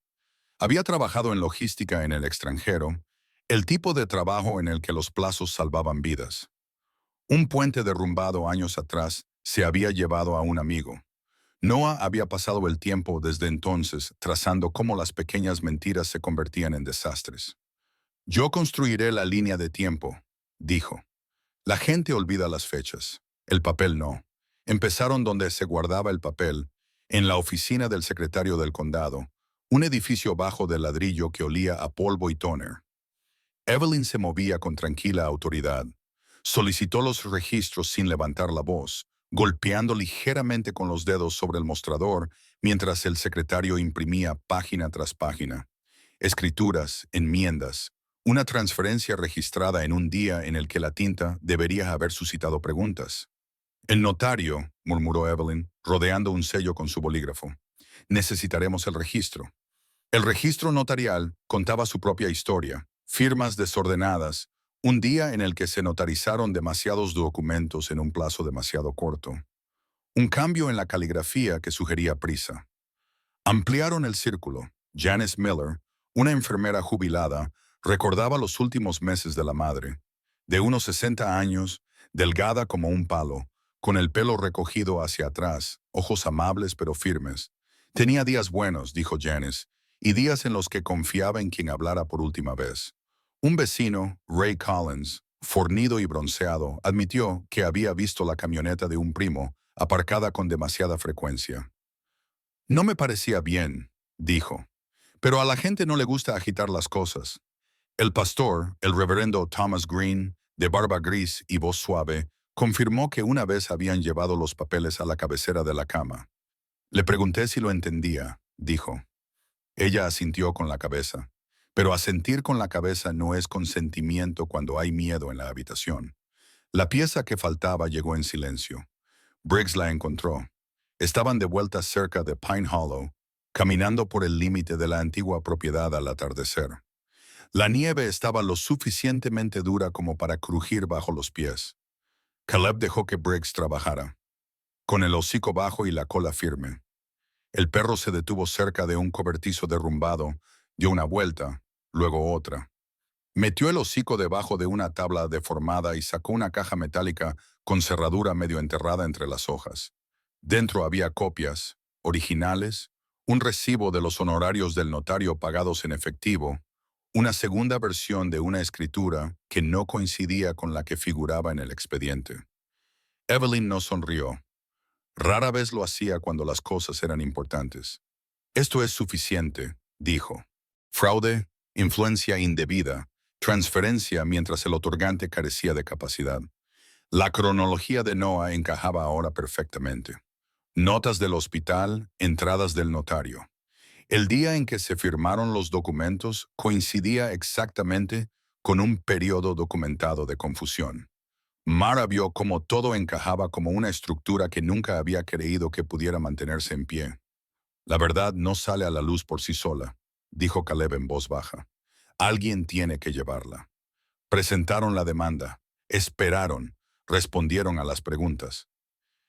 Había trabajado en logística en el extranjero, el tipo de trabajo en el que los plazos salvaban vidas. Un puente derrumbado años atrás se había llevado a un amigo. Noah había pasado el tiempo desde entonces trazando cómo las pequeñas mentiras se convertían en desastres. Yo construiré la línea de tiempo, dijo. La gente olvida las fechas, el papel no. Empezaron donde se guardaba el papel, en la oficina del secretario del condado, un edificio bajo de ladrillo que olía a polvo y tóner. Evelyn se movía con tranquila autoridad. Solicitó los registros sin levantar la voz, golpeando ligeramente con los dedos sobre el mostrador mientras el secretario imprimía página tras página. Escrituras, enmiendas, una transferencia registrada en un día en el que la tinta debería haber suscitado preguntas. El notario, murmuró Evelyn, rodeando un sello con su bolígrafo. Necesitaremos el registro. El registro notarial contaba su propia historia, firmas desordenadas, un día en el que se notarizaron demasiados documentos en un plazo demasiado corto. Un cambio en la caligrafía que sugería prisa. Ampliaron el círculo. Janice Miller, una enfermera jubilada, recordaba los últimos meses de la madre. De unos 60 años, delgada como un palo, con el pelo recogido hacia atrás, ojos amables pero firmes. Tenía días buenos, dijo Janice, y días en los que confiaba en quien hablara por última vez. Un vecino, Ray Collins, fornido y bronceado, admitió que había visto la camioneta de un primo aparcada con demasiada frecuencia. No me parecía bien, dijo, pero a la gente no le gusta agitar las cosas. El pastor, el reverendo Thomas Green, de barba gris y voz suave, confirmó que una vez habían llevado los papeles a la cabecera de la cama. Le pregunté si lo entendía, dijo. Ella asintió con la cabeza. Pero asentir con la cabeza no es consentimiento cuando hay miedo en la habitación. La pieza que faltaba llegó en silencio. Briggs la encontró. Estaban de vuelta cerca de Pine Hollow, caminando por el límite de la antigua propiedad al atardecer. La nieve estaba lo suficientemente dura como para crujir bajo los pies. Caleb dejó que Briggs trabajara, con el hocico bajo y la cola firme. El perro se detuvo cerca de un cobertizo derrumbado, dio una vuelta, luego otra. Metió el hocico debajo de una tabla deformada y sacó una caja metálica con cerradura medio enterrada entre las hojas. Dentro había copias, originales, un recibo de los honorarios del notario pagados en efectivo, una segunda versión de una escritura que no coincidía con la que figuraba en el expediente. Evelyn no sonrió. Rara vez lo hacía cuando las cosas eran importantes. Esto es suficiente, dijo. Fraude, influencia indebida, transferencia mientras el otorgante carecía de capacidad. La cronología de Noah encajaba ahora perfectamente. Notas del hospital, entradas del notario. El día en que se firmaron los documentos coincidía exactamente con un periodo documentado de confusión. Mara vio cómo todo encajaba como una estructura que nunca había creído que pudiera mantenerse en pie. La verdad no sale a la luz por sí sola, dijo Caleb en voz baja. Alguien tiene que llevarla. Presentaron la demanda, esperaron, respondieron a las preguntas.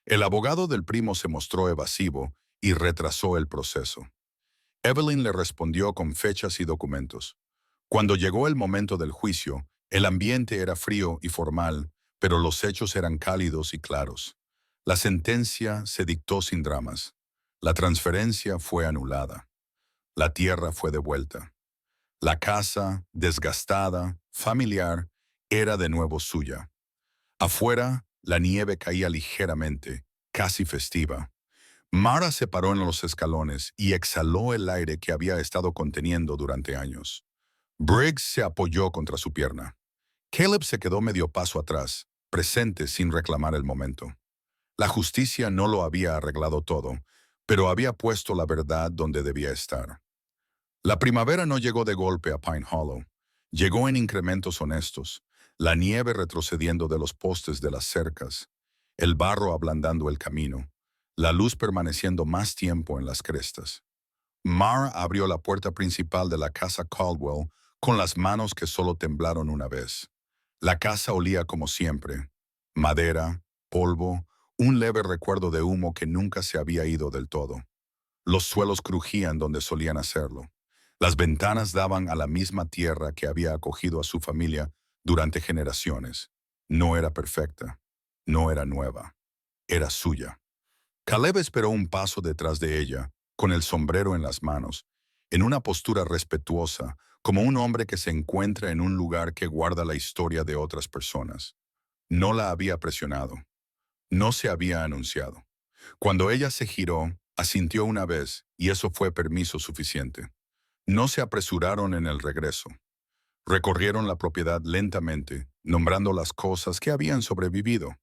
El abogado del primo se mostró evasivo y retrasó el proceso. Evelyn le respondió con fechas y documentos. Cuando llegó el momento del juicio, el ambiente era frío y formal, pero los hechos eran cálidos y claros. La sentencia se dictó sin dramas. La transferencia fue anulada. La tierra fue devuelta. La casa, desgastada, familiar, era de nuevo suya. Afuera, la nieve caía ligeramente, casi festiva. Mara se paró en los escalones y exhaló el aire que había estado conteniendo durante años. Briggs se apoyó contra su pierna. Caleb se quedó medio paso atrás, presente sin reclamar el momento. La justicia no lo había arreglado todo, pero había puesto la verdad donde debía estar. La primavera no llegó de golpe a Pine Hollow. Llegó en incrementos honestos, la nieve retrocediendo de los postes de las cercas, el barro ablandando el camino, la luz permaneciendo más tiempo en las crestas. Mar abrió la puerta principal de la casa Caldwell con las manos que solo temblaron una vez. La casa olía como siempre. Madera, polvo, un leve recuerdo de humo que nunca se había ido del todo. Los suelos crujían donde solían hacerlo. Las ventanas daban a la misma tierra que había acogido a su familia durante generaciones. No era perfecta, no era nueva, era suya. Caleb esperó un paso detrás de ella, con el sombrero en las manos, en una postura respetuosa, como un hombre que se encuentra en un lugar que guarda la historia de otras personas. No la había presionado, no se había anunciado. Cuando ella se giró, asintió una vez, y eso fue permiso suficiente. No se apresuraron en el regreso. Recorrieron la propiedad lentamente, nombrando las cosas que habían sobrevivido.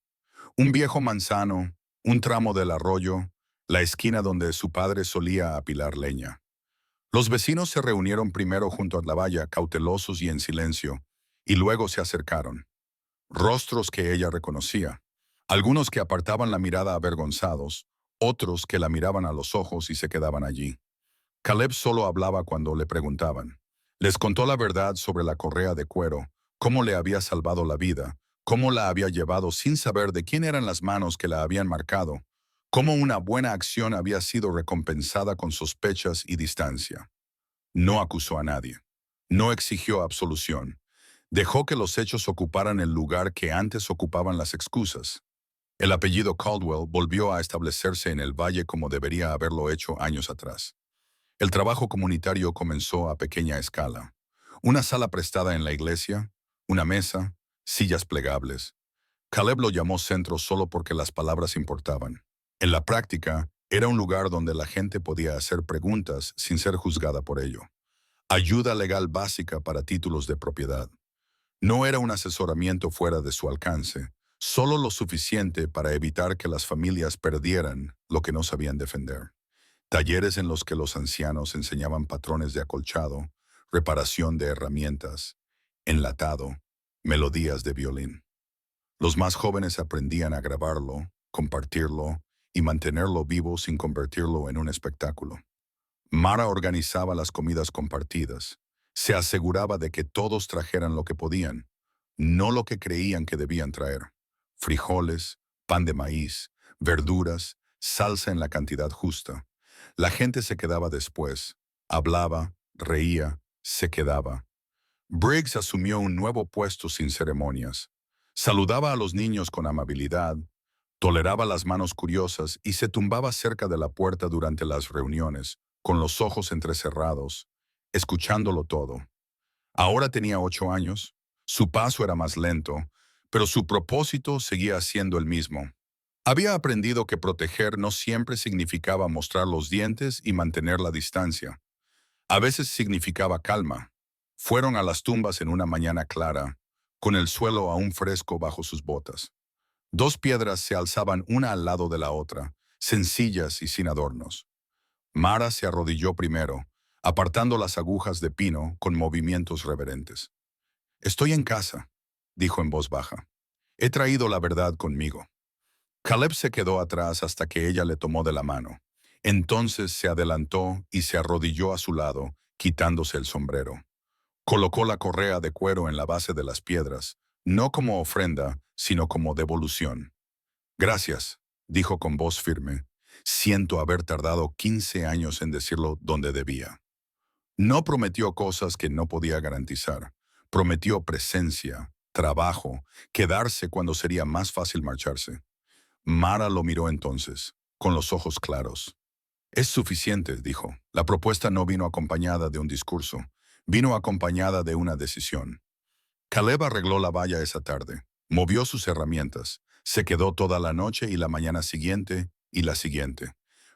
Un viejo manzano, un tramo del arroyo, la esquina donde su padre solía apilar leña. Los vecinos se reunieron primero junto a la valla, cautelosos y en silencio, y luego se acercaron. Rostros que ella reconocía, algunos que apartaban la mirada avergonzados, otros que la miraban a los ojos y se quedaban allí. Caleb solo hablaba cuando le preguntaban. Les contó la verdad sobre la correa de cuero, cómo le había salvado la vida, cómo la había llevado sin saber de quién eran las manos que la habían marcado, cómo una buena acción había sido recompensada con sospechas y distancia. No acusó a nadie. No exigió absolución. Dejó que los hechos ocuparan el lugar que antes ocupaban las excusas. El apellido Caldwell volvió a establecerse en el valle como debería haberlo hecho años atrás. El trabajo comunitario comenzó a pequeña escala. Una sala prestada en la iglesia, una mesa, sillas plegables. Caleb lo llamó centro solo porque las palabras importaban. En la práctica, era un lugar donde la gente podía hacer preguntas sin ser juzgada por ello. Ayuda legal básica para títulos de propiedad. No era un asesoramiento fuera de su alcance, solo lo suficiente para evitar que las familias perdieran lo que no sabían defender. Talleres en los que los ancianos enseñaban patrones de acolchado, reparación de herramientas, enlatado, melodías de violín. Los más jóvenes aprendían a grabarlo, compartirlo y mantenerlo vivo sin convertirlo en un espectáculo. Mara organizaba las comidas compartidas. Se aseguraba de que todos trajeran lo que podían, no lo que creían que debían traer. Frijoles, pan de maíz, verduras, salsa en la cantidad justa. La gente se quedaba después. Hablaba, reía, se quedaba. Briggs asumió un nuevo puesto sin ceremonias. Saludaba a los niños con amabilidad, toleraba las manos curiosas y se tumbaba cerca de la puerta durante las reuniones, con los ojos entrecerrados, escuchándolo todo. Ahora tenía 8 años, su paso era más lento, pero su propósito seguía siendo el mismo. Había aprendido que proteger no siempre significaba mostrar los dientes y mantener la distancia. A veces significaba calma. Fueron a las tumbas en una mañana clara, con el suelo aún fresco bajo sus botas. Dos piedras se alzaban una al lado de la otra, sencillas y sin adornos. Mara se arrodilló primero, apartando las agujas de pino con movimientos reverentes. «Estoy en casa», dijo en voz baja. «He traído la verdad conmigo». Caleb se quedó atrás hasta que ella le tomó de la mano. Entonces se adelantó y se arrodilló a su lado, quitándose el sombrero. Colocó la correa de cuero en la base de las piedras, no como ofrenda, sino como devolución. «Gracias», dijo con voz firme. «Siento haber tardado 15 años en decirlo donde debía». No prometió cosas que no podía garantizar. Prometió presencia, trabajo, quedarse cuando sería más fácil marcharse. Mara lo miró entonces, con los ojos claros. «Es suficiente», dijo. La propuesta no vino acompañada de un discurso, vino acompañada de una decisión. Caleb arregló la valla esa tarde, movió sus herramientas, se quedó toda la noche y la mañana siguiente y la siguiente.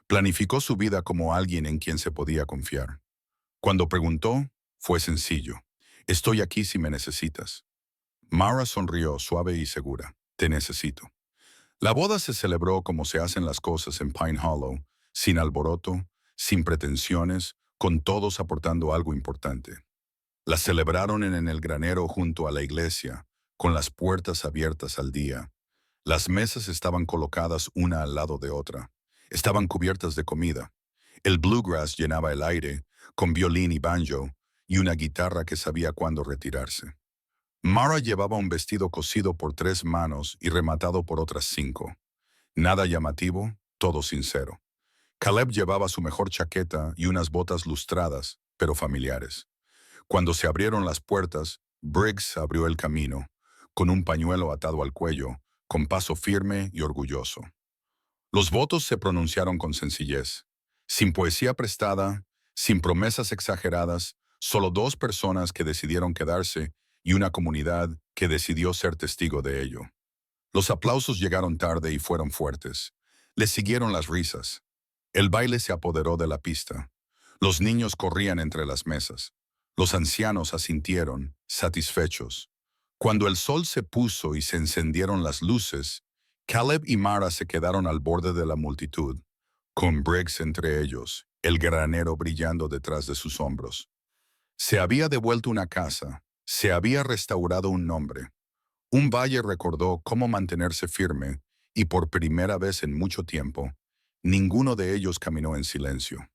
Planificó su vida como alguien en quien se podía confiar. Cuando preguntó, fue sencillo. «Estoy aquí si me necesitas». Mara sonrió suave y segura. «Te necesito». La boda se celebró como se hacen las cosas en Pine Hollow, sin alboroto, sin pretensiones, con todos aportando algo importante. La celebraron en el granero junto a la iglesia, con las puertas abiertas al día. Las mesas estaban colocadas una al lado de otra. Estaban cubiertas de comida. El bluegrass llenaba el aire, con violín y banjo, y una guitarra que sabía cuándo retirarse. Mara llevaba un vestido cosido por 3 manos y rematado por otras 5. Nada llamativo, todo sincero. Caleb llevaba su mejor chaqueta y unas botas lustradas, pero familiares. Cuando se abrieron las puertas, Briggs abrió el camino, con un pañuelo atado al cuello, con paso firme y orgulloso. Los votos se pronunciaron con sencillez, sin poesía prestada, sin promesas exageradas, solo 2 personas que decidieron quedarse y una comunidad que decidió ser testigo de ello. Los aplausos llegaron tarde y fueron fuertes. Les siguieron las risas. El baile se apoderó de la pista. Los niños corrían entre las mesas. Los ancianos asintieron, satisfechos. Cuando el sol se puso y se encendieron las luces, Caleb y Mara se quedaron al borde de la multitud, con Briggs entre ellos, el granero brillando detrás de sus hombros. Se había devuelto una casa, se había restaurado un nombre. Un valle recordó cómo mantenerse firme y por primera vez en mucho tiempo, ninguno de ellos caminó en silencio.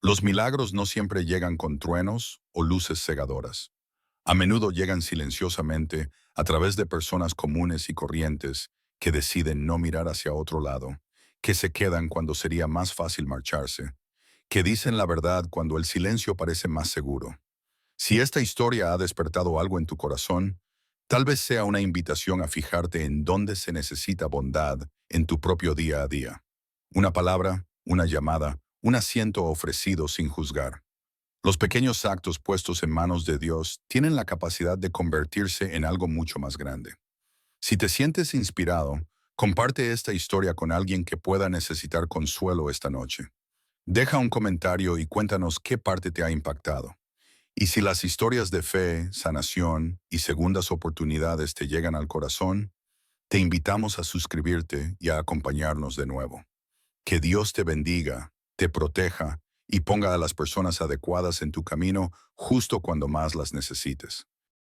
Los milagros no siempre llegan con truenos o luces cegadoras. A menudo llegan silenciosamente a través de personas comunes y corrientes que deciden no mirar hacia otro lado, que se quedan cuando sería más fácil marcharse, que dicen la verdad cuando el silencio parece más seguro. Si esta historia ha despertado algo en tu corazón, tal vez sea una invitación a fijarte en dónde se necesita bondad en tu propio día a día. Una palabra, una llamada, un asiento ofrecido sin juzgar. Los pequeños actos puestos en manos de Dios tienen la capacidad de convertirse en algo mucho más grande. Si te sientes inspirado, comparte esta historia con alguien que pueda necesitar consuelo esta noche. Deja un comentario y cuéntanos qué parte te ha impactado. Y si las historias de fe, sanación y segundas oportunidades te llegan al corazón, te invitamos a suscribirte y a acompañarnos de nuevo. Que Dios te bendiga, te proteja y ponga a las personas adecuadas en tu camino justo cuando más las necesites.